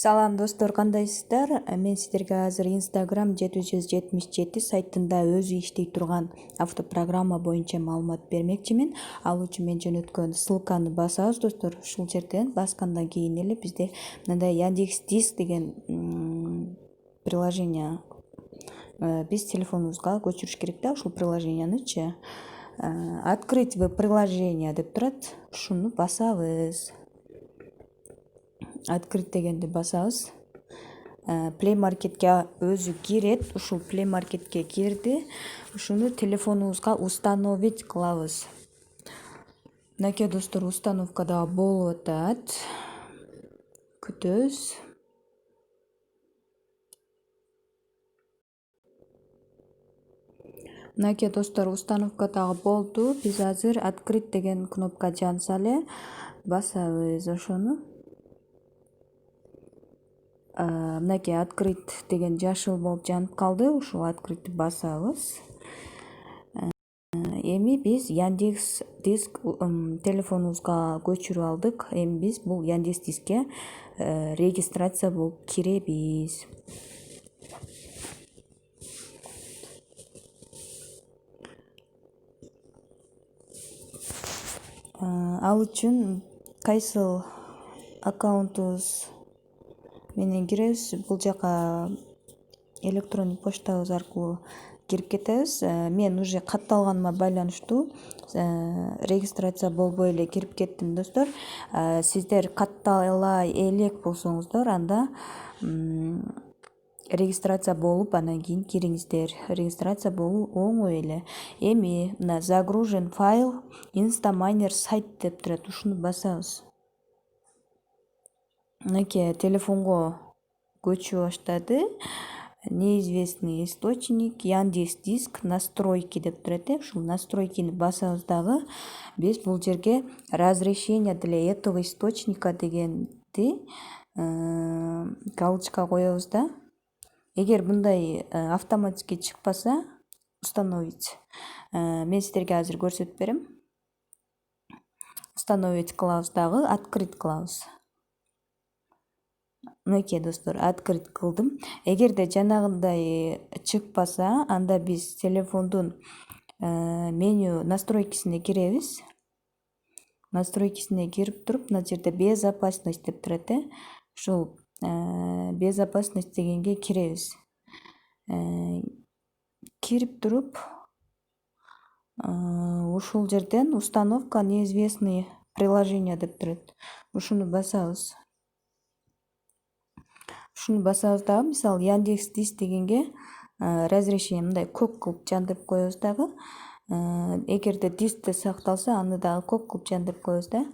Салам достор, кандайсыздар? Мен сиздерге азыр Instagram 777 сайтында өзү иштей турган автопрограмма боюнча маалымат бермекчимин. Ал үчүн мен жөнөткөн ссылканы басабыз достор. Ушул жерден баскандан кийин эле бизде мындай Яндекс.Диск деген приложение биз телефонубузга көчүрүш керек да. Ушул приложениянычы открыть приложение деп турат. Ушуну басабыз. Открыть дегенди басабыз. Play Marketке өзү кирет. Ушул Play Marketке кирди. Ушуну телефонубузга установить кылабыз. Мынакей достор, установка дагы болуп атат. Күтөбүз. Мынакей достор, установка дагы болду. Биз азыр открыть деген кнопка жанса эле басабыз ошону. Мынакей открыть деген жашыл болуп жанып калды. Ушул открытьти басабыз. Эми биз Яндекс.Диск телефонубузга көчүрүп алдык. Эми биз бул Яндекс.Дискке регистрация болуп киребиз. Ал үчүн кайсыл аккаунтубуз менен киребиз. Бул жака электрондук почтабыз аркылуу кирип кетебиз. Мен уже катталганыма байланыштуу регистрация болбой эле кирип кеттим достор. Сиздер каттала элек болсоңуздар, анда регистрация болуп анан кийин кириңиздер. Регистрация болуу оңой эле. Эми мына загружен файл Instaminer сайт деп турат. Ушуну басабыз. Мынакей телефонго көчүп баштады. Неизвестный источник, Яндекс.Диск, настройки деп турат. Ушул настройкини басабыз дагы. Биз бул жерге разрешение для этого источника дегенди галочка коебуз да. Эгер мындай автоматически чыкпаса, установить. Мен сиздерге азыр көрсөтүп берем. Установить кылабыз дагы, открыть кылабыз. Мынакей достор, открыть кылдым. Эгерде жанагындай чыкпаса, анда биз телефондун меню настройкисине киребиз. Настройкисине кирип туруп, мына жерде безопасность деп турат. Ушул безопасность дегенге киребиз. Кирип туруп, ушул жерден установка неизвестный приложение деп турат. Ушуну басабыз. Ушуну басабыз дагы, мисалы Яндекс.Диск дегенге разрешение мындай көк кылып жандырып коебуз дагы. Эгерде дискте сакталса, аны дагы көк кылып жандырып коебуз да.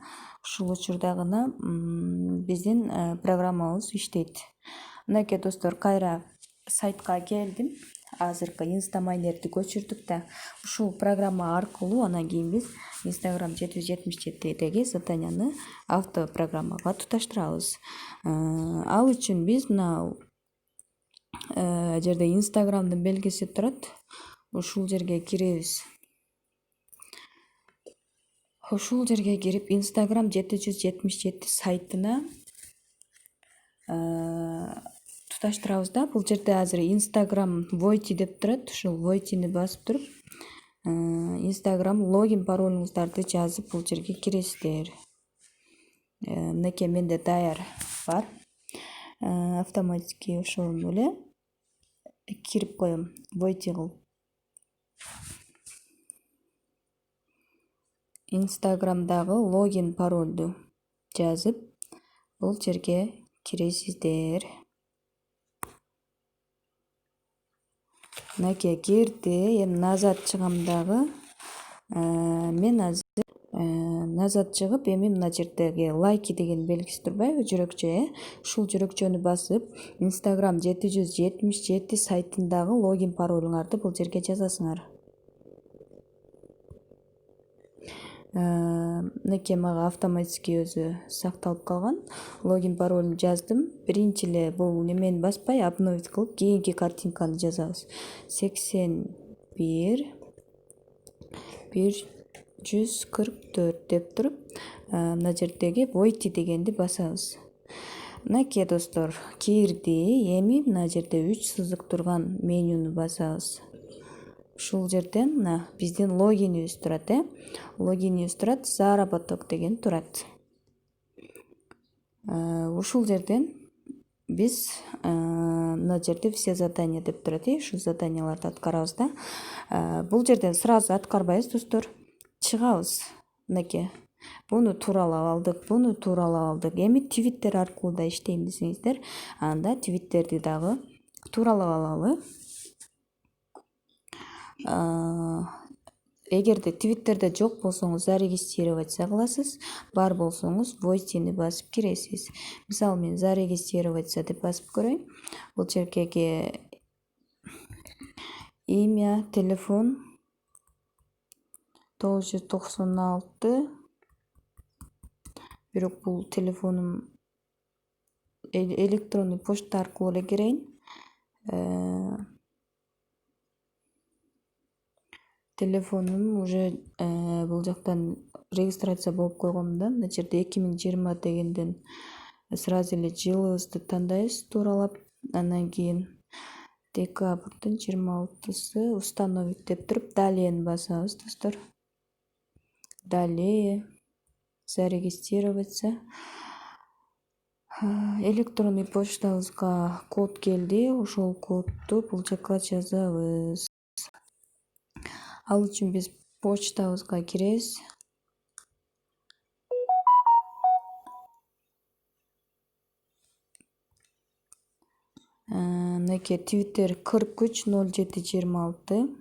Ушул учурда гана биздин программабыз иштейт. Мынакей достор, кайра сайтка келдим. Азыркы Instaminer'ди көчүрдүк да. Ушул программа аркылуу анан кийин биз Instagram 777деги заданияны автопрограммага туташтырабыз. Ал үчүн биз мына жерде Instagramдын белгиси турат. Ушул жерге киребиз. Ушул жерге кирип Instagram 777 сайтына туташтырабыз да. Бул жерде азыр Instagram войти деп турат. Ушул войтини басып туруп, Instagram логин паролуңуздарды жазып бул жерге киресиздер. Мынакей менде даяр бар. Автоматически ошону эле кирип коем, войти кылып. Instagramдагы логин паролду жазып бул жерге киресиздер. Мынакей кирди. Эми назад чыгам дагы. Мен азыр назад чыгып, эми мына жердеги лайки деген белгиси турбайбы, жүрөкчө, ушул жүрөкчөнү басып, Instagram 777 сайтындагы логин паролуңарды бул жерге жазасыңар. Мынакей мага автоматически өзү сакталып калган. Логин паролун жаздым. Биринчи эле бул немени баспай, обновить кылып, кийинки картинканы жазабыз. 81 144 деп туруп, мына жердеги войти дегенди басабыз. Мынакей достор кирди. Эми мына жерде 3 сызык турган менюну басабыз. Ушул жерден мына биздин логинибиз турат, логинибиз турат, заработок деген турат. Ушул жерден биз мына жерде все задания деп турат, ушул заданияларды аткарабыз да. Бул жерден сразу аткарбайбыз достор. Чыгабыз. Мынакей. Буну тууралап алдык, буну тууралап алдык. Эми твиттер аркылуу да иштейм десеңиздер, анда твиттерди дагы тууралап алалы. Эгерде твиттерде жок болсоңуз зарегистрироваться кыласыз, бар болсоңуз войсини басып киресиз. Мисалы мен зарегистрироваться деп басып көрөйүн. Бул жерге имя, телефон 996. Бирок бул телефонум электронный почта аркылуу эле кирейин. Телефонум уже бул жактан регистрация болуп койгом да. Мына жерде 2020 дегенден сразу эле жылыбызды тандайбыз тууралап. Андан кийин декабрдын 26-сы установить деп туруп далеени басабыз достор. Далее зарегистрироваться. Электронный почтабызга код келди. Ошол кодду бул жака жазабыз. Ал үчүн биз почтабызга киребиз. Мынакей Twitter 430726.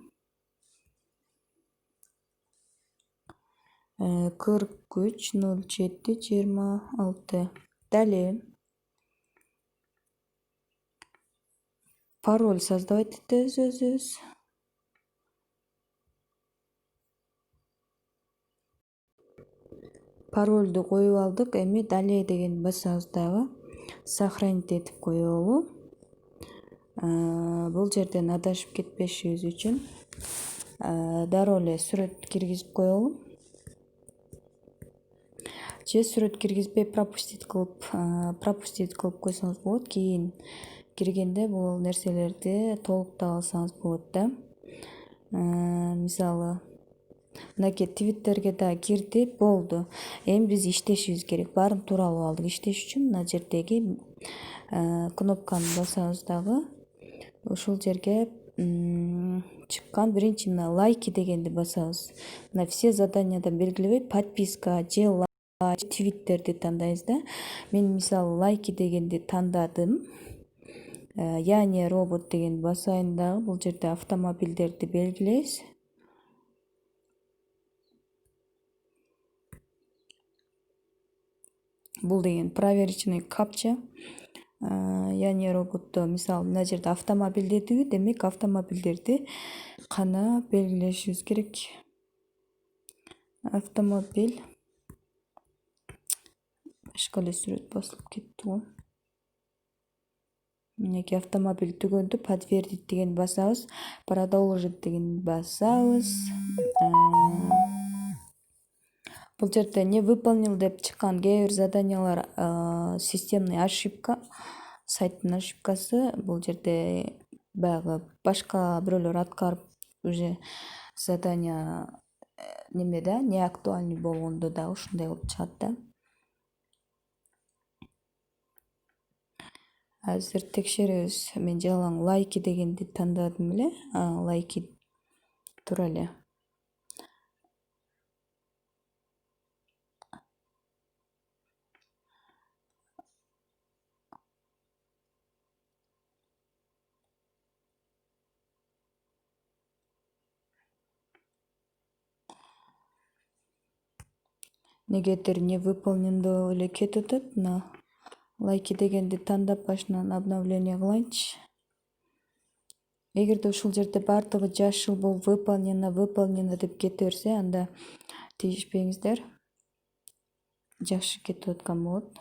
430726. Далее пароль создавать этебиз өзүбүз. Парольду коюп алдык. Эми далее деген басабыз дагы. Сохранить этип коелу. Бул жерден адашып кетпешибиз үчүн дароо эле сүрөт киргизип коелу. Же сүрөт киргизбей пропустить кылып койсоңуз болот. Кийин киргенде бул нерселерди толуктап алсаңыз болот да. Мисалы мынакей твиттерге да кирди, болду. Эми биз иштешибиз керек. Баарын тууралап алдык. Иштеш үчүн мына жердеги кнопканы басабыз дагы. Ушул жерге чыккан биринчи мына лайки дегенди басабыз. Мына все заданиядан белгилебей подписка же твиттерди тандайбыз да. Мен мисалы лайки дегенди тандадым. Яне робот дегенди басайын дагы. Бул жерде автомобилдерди белгилейбиз. Бул деген проверочный капча. Яне роботто мисалы мына жерде автомобиль дедиби, демек автомобилдерди кана белгилешибиз керек. Автомобиль. Башка эле сүрөт басылып кетти го. Мынакей автомобиль түгөндү, подтвердить деген басабыз, продолжить деген басабыз. Бул жерде не выполнил деп чыккан кээ бир заданиялар системный ошибка, сайттын ошибкасы. Бул жерде баягы башка бирөөлөр аткарып уже задания неме да, не актуальный болгондо да ушундай болуп чыгат да. Азыр текшеребиз. Мен жалаң лайки дегенди тандадым эле. Лайки туура эле. Негедир не выполнен деп эле кетип атат. Мына лайки дегенди тандап башынан обновление кылайынчы. Эгерде ушул жерде баардыгы жашыл болуп выполнено деп кете берсе, анда тийишпеңиздер. Жакшы кетип аткан болот.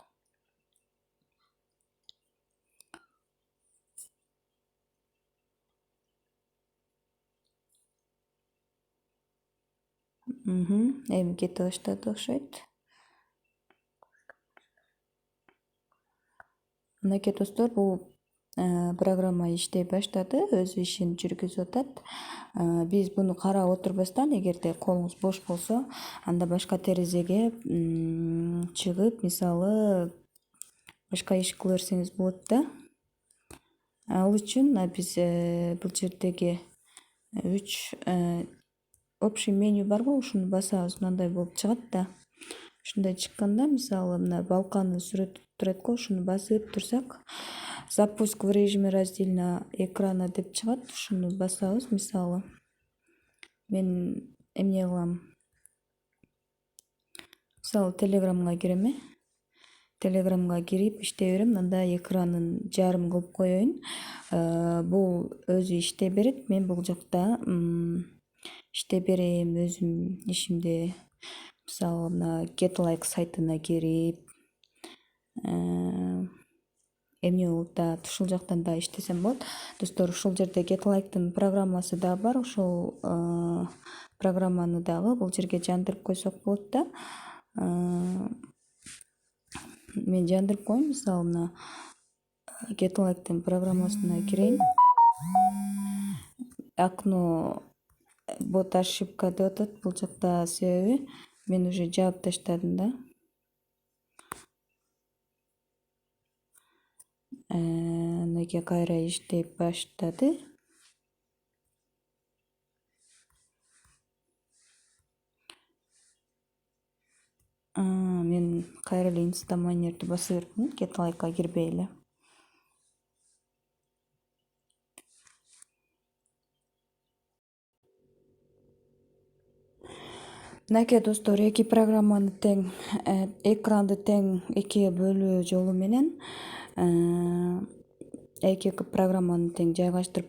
Эми кете баштады окшойт. Мынакей достор, бул программа иштей баштады, өз ишин жүргүзүп атат. Биз буну карап отурбастан, эгерде колуңуз бош болсо, анда башка терезеге чыгып, мисалы башка иш кыла берсеңиз болот да. Ал үчүн биз бул жердеги 3 общий меню барбы, ушуну басабыз, мындай болуп чыгат да. Ушундай чыкканда, мисалы мына балканы сүрөтү турат го, ушуну басып турсак, запуск в режиме раздельного экрана деп чыгат. Ушуну басабыз. Мисалы мен эмне кылам, мисалы телеграмга кирем. Телеграмга кирип иштей берем, анда экранын жарым кылып коеюн. Бул өзү иштей берет. Мен бул жакта иштей берем өзүм ишимди. Мисалы мына GetLike сайтына кирип, эмне болуп да ушул жактан да иштесем болот. Достор, ушул жерде GetLike'тын программасы да бар. Ошол программаны дагы бул жерге жандырып койсок болот да. Мен жандырып коеюн. Мисалы мына GetLike'тын программасына кирейин. Окно бот ошибка деп атат бул жакта, себеби мен уже жаап таштадым да. Мынакей кайра иштей баштады. Мен кайра эле инстамайнерди баса берипмин, GetLike'ка кирбей эле. Мынакей достор, эки программаны тең, экранды тең экиге бөлүү жолу менен эки программаны тең жайгаштырып